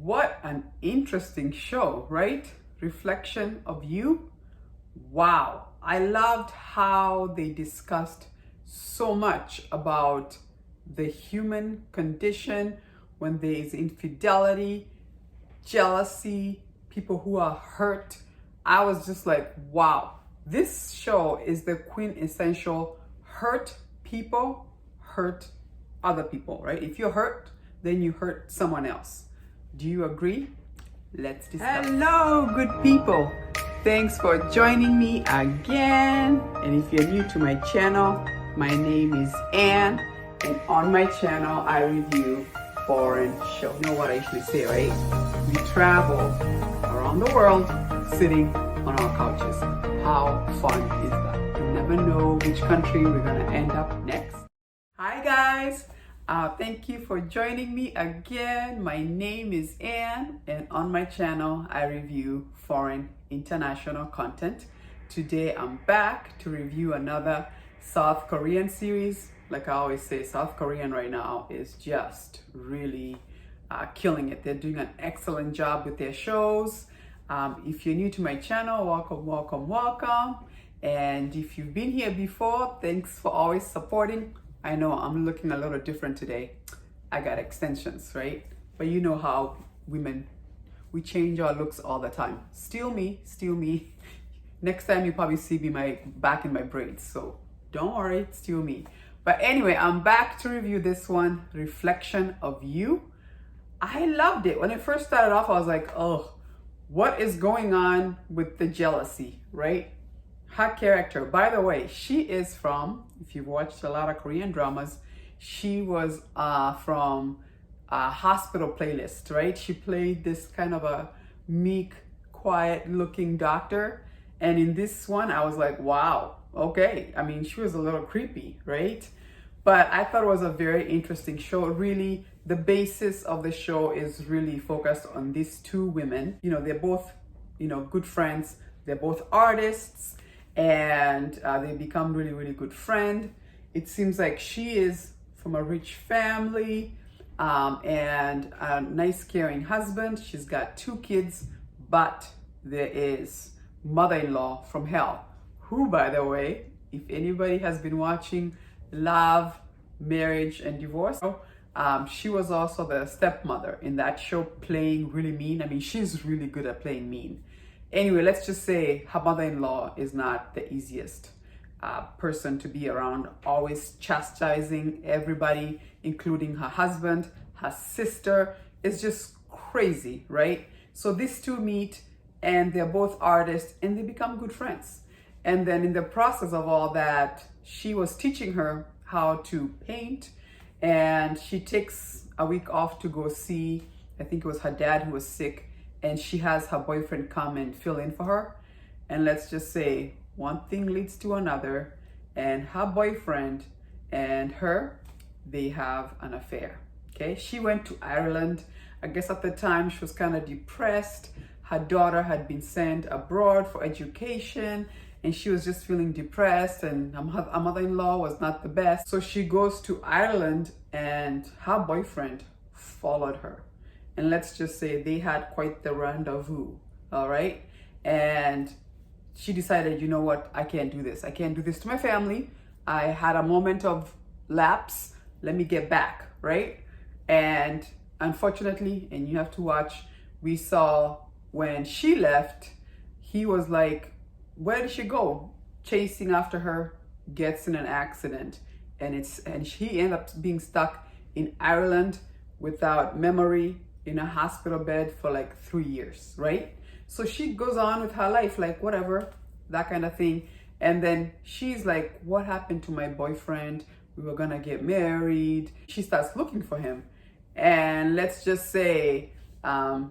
What an interesting show, right? Reflection of You. Wow. I loved how they discussed so much about the human condition when there is infidelity, jealousy, people who are hurt. I was just like, wow, this show is the quintessential hurt people, hurt other people, right? If you're hurt, then you hurt someone else. Do you agree? Let's discuss. Hello, good people. Thanks for joining me again. And if you're new to my channel, my name is Ann. And on my channel, I review foreign shows. You know what I usually say, right? We travel around the world sitting on our couches. How fun is that? You never know which country we're going to end up next. Hi, guys. Thank you for joining me again. My name is Ann, and on my channel, I review foreign international content. Today, I'm back to review another South Korean series. Like I always say, South Korean right now is just really killing it. They're doing an excellent job with their shows. If you're new to my channel, welcome, welcome, welcome. And if you've been here before, thanks for always supporting. I know I'm looking a little different today. I got extensions, right? But you know how women, we change our looks all the time. Still me, still me. Next time you probably see me back in my braids. So don't worry, it's still me. But anyway, I'm back to review this one, Reflection of You. I loved it. When it first started off, I was like, oh, what is going on with the jealousy, right? Her character, by the way, she is from, if you've watched a lot of Korean dramas, she was from Hospital Playlist, right? She played this kind of a meek, quiet looking doctor. And in this one, I was like, wow, okay. I mean, she was a little creepy, right? But I thought it was a very interesting show. Really, the basis of the show is really focused on these two women. You know, they're both, good friends. They're both artists. And they become really, really good friend. It seems like she is from a rich family and a nice, caring husband. She's got 2 kids, but there is mother-in-law from hell, who, by the way, if anybody has been watching Love, Marriage, and Divorce, she was also the stepmother in that show, playing really mean. I mean, she's really good at playing mean. Anyway, let's just say her mother-in-law is not the easiest person to be around, always chastising everybody, including her husband, her sister. It's just crazy, right? So these two meet and they're both artists and they become good friends. And then in the process of all that, she was teaching her how to paint, and she takes a week off to go see, I think it was her dad who was sick, and she has her boyfriend come and fill in for her. And let's just say one thing leads to another, and her boyfriend and her, they have an affair. Okay, she went to Ireland. I guess at the time she was kind of depressed. Her daughter had been sent abroad for education, and she was just feeling depressed, and her mother-in-law was not the best. So she goes to Ireland, and her boyfriend followed her. And let's just say they had quite the rendezvous, all right? And she decided, you know what, I can't do this. I can't do this to my family. I had a moment of lapse. Let me get back, right? And unfortunately, and you have to watch, we saw when she left, he was like, where did she go? Chasing after her, gets in an accident. And he ended up being stuck in Ireland without memory, in a hospital bed for like 3 years, right? So she goes on with her life, like whatever, that kind of thing. And then she's like, what happened to my boyfriend? We were gonna get married. She starts looking for him. And let's just say her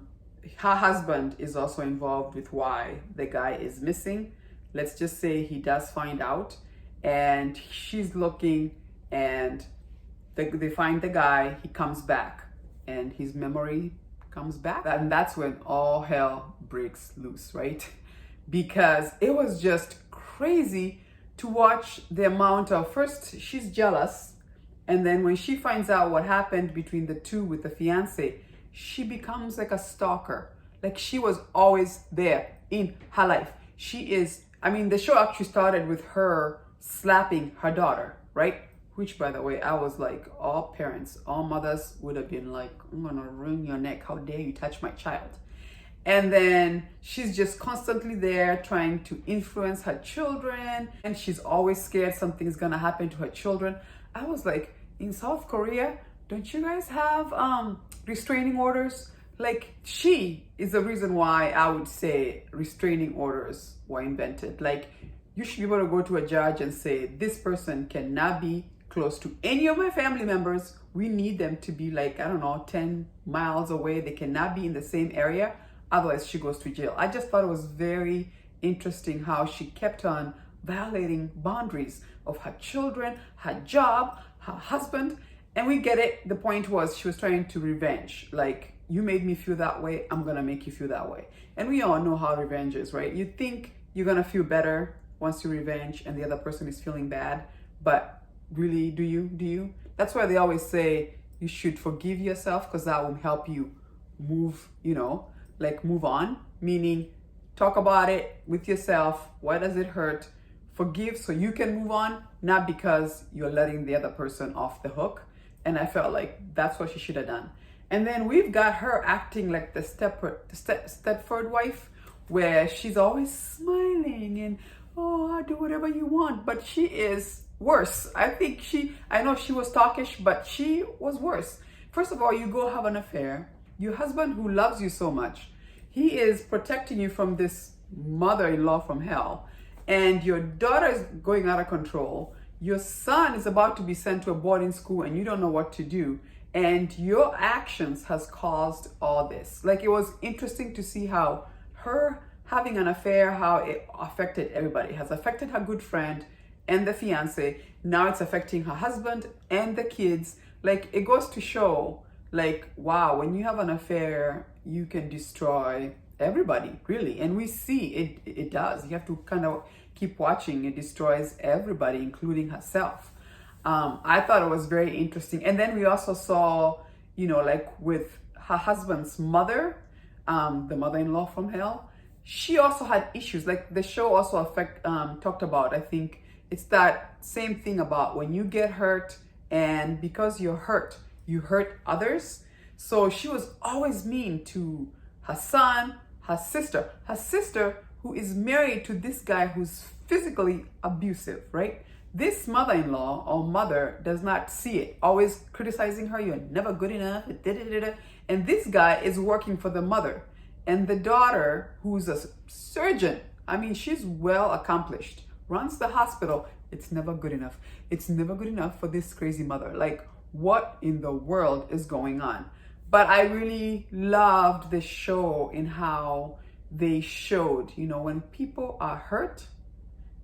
husband is also involved with why the guy is missing. Let's just say he does find out, and she's looking, and they find the guy, he comes back, and his memory comes back. And that's when all hell breaks loose, right? Because it was just crazy to watch the amount of, first she's jealous, and then when she finds out what happened between the two with the fiance, she becomes like a stalker. Like she was always there in her life. She is, I mean, the show actually started with her slapping her daughter, right? Which, by the way, I was like, all parents, all mothers would have been like, I'm gonna wring your neck. How dare you touch my child? And then she's just constantly there trying to influence her children. And she's always scared something's gonna happen to her children. I was like, in South Korea, don't you guys have restraining orders? Like, she is the reason why I would say restraining orders were invented. Like, you should be able to go to a judge and say, this person cannot be close to any of my family members. We need them to be like, I don't know, 10 miles away. They cannot be in the same area. Otherwise, she goes to jail. I just thought it was very interesting how she kept on violating boundaries of her children, her job, her husband. And we get it. The point was she was trying to revenge. Like, you made me feel that way, I'm gonna make you feel that way. And we all know how revenge is, right? You think you're gonna feel better once you revenge and the other person is feeling bad, but really, do you? That's why they always say you should forgive yourself, because that will help you move, like move on. Meaning, talk about it with yourself. Why does it hurt? Forgive so you can move on, not because you're letting the other person off the hook. And I felt like that's what she should have done. And then we've got her acting like the Stepford wife, where she's always smiling and, oh, I'll do whatever you want. But she is worse. I know she was talkish, but she was worse. First of all, you go have an affair. Your husband, who loves you so much, he is protecting you from this mother-in-law from hell. And your daughter is going out of control. Your son is about to be sent to a boarding school and you don't know what to do. And your actions has caused all this. Like, it was interesting to see how her having an affair, how it affected everybody. It has affected her good friend and the fiance. Now it's affecting her husband and the kids. Like, it goes to show, like, wow, when you have an affair, you can destroy everybody, really. And we see it does. You have to kind of keep watching. It destroys everybody, including herself. I thought it was very interesting. And then we also saw, like with her husband's mother, the mother-in-law from hell, she also had issues. Like, the show also talked about, I think it's that same thing about when you get hurt, and because you're hurt, you hurt others. So she was always mean to her son, her sister who is married to this guy who's physically abusive, right? This mother-in-law or mother does not see it, always criticizing her. You're never good enough. And this guy is working for the mother. And the daughter, who's a surgeon, I mean, she's well accomplished, runs the hospital. It's never good enough. It's never good enough for this crazy mother. Like, what in the world is going on? But I really loved the show in how they showed, when people are hurt,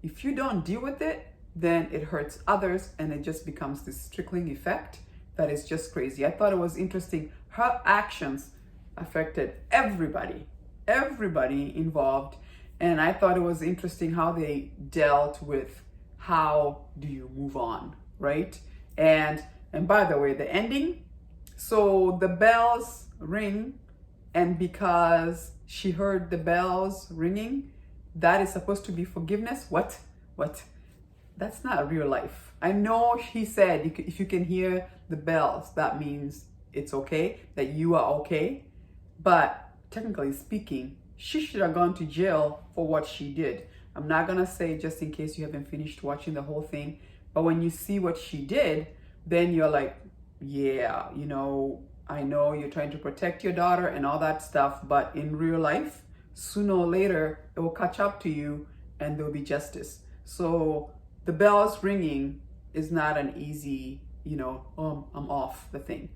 if you don't deal with it, then it hurts others, and it just becomes this trickling effect that is just crazy. I thought it was interesting. Her actions affected everybody involved. And I thought it was interesting how they dealt with how do you move on, right? And by the way, the ending, so the bells ring, and because she heard the bells ringing, that is supposed to be forgiveness. What? That's not real life. I know he said if you can hear the bells, that means it's okay, that you are okay. But technically speaking, she should have gone to jail for what she did. I'm not gonna say, just in case you haven't finished watching the whole thing, but when you see what she did, then you're like, yeah, I know you're trying to protect your daughter and all that stuff, but in real life, sooner or later, it will catch up to you and there will be justice. So the bells ringing is not an easy, I'm off the thing.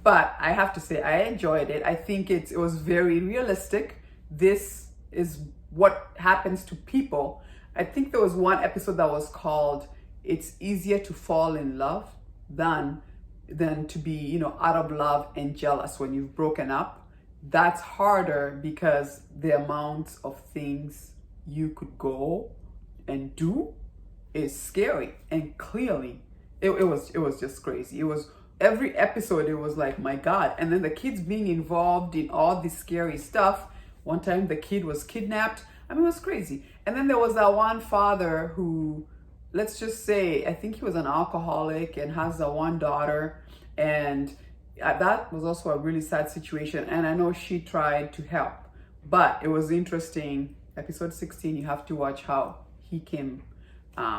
But I have to say, I enjoyed it. I think it was very realistic. This is what happens to people. I think there was one episode that was called, it's easier to fall in love than to be, out of love and jealous when you've broken up. That's harder because the amount of things you could go and do is scary. And clearly it was just crazy. It was every episode it was like, my God. And then the kids being involved in all this scary stuff. One time the kid was kidnapped. I mean, it was crazy. And then there was that one father who, let's just say, I think he was an alcoholic and has a one daughter. And that was also a really sad situation. And I know she tried to help, but it was interesting. Episode 16, you have to watch how he came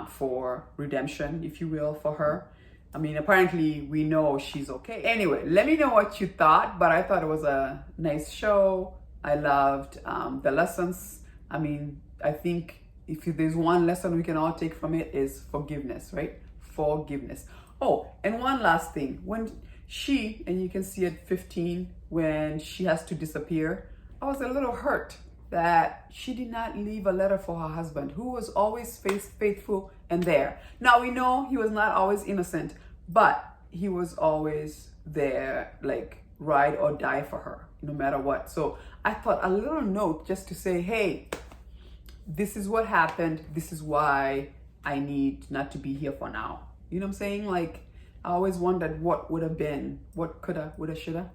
for redemption, if you will, for her. I mean, apparently we know she's okay. Anyway, let me know what you thought, but I thought it was a nice show. I loved the lessons. I mean, I think if there's one lesson we can all take from it is forgiveness, right? Forgiveness. Oh, and one last thing. When she, and you can see at 15, when she has to disappear, I was a little hurt that she did not leave a letter for her husband, who was always faithful and there. Now we know he was not always innocent, but he was always there, like ride or die for her, no matter what. So I thought a little note just to say, hey, this is what happened. This is why I need not to be here for now. You know what I'm saying? Like, I always wondered what would have been, what coulda, woulda, shoulda.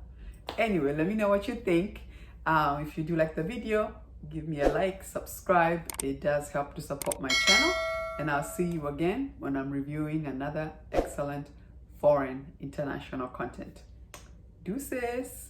Anyway, let me know what you think. If you do like the video, give me a like, subscribe. It does help to support my channel. And I'll see you again when I'm reviewing another excellent foreign international content. Deuces.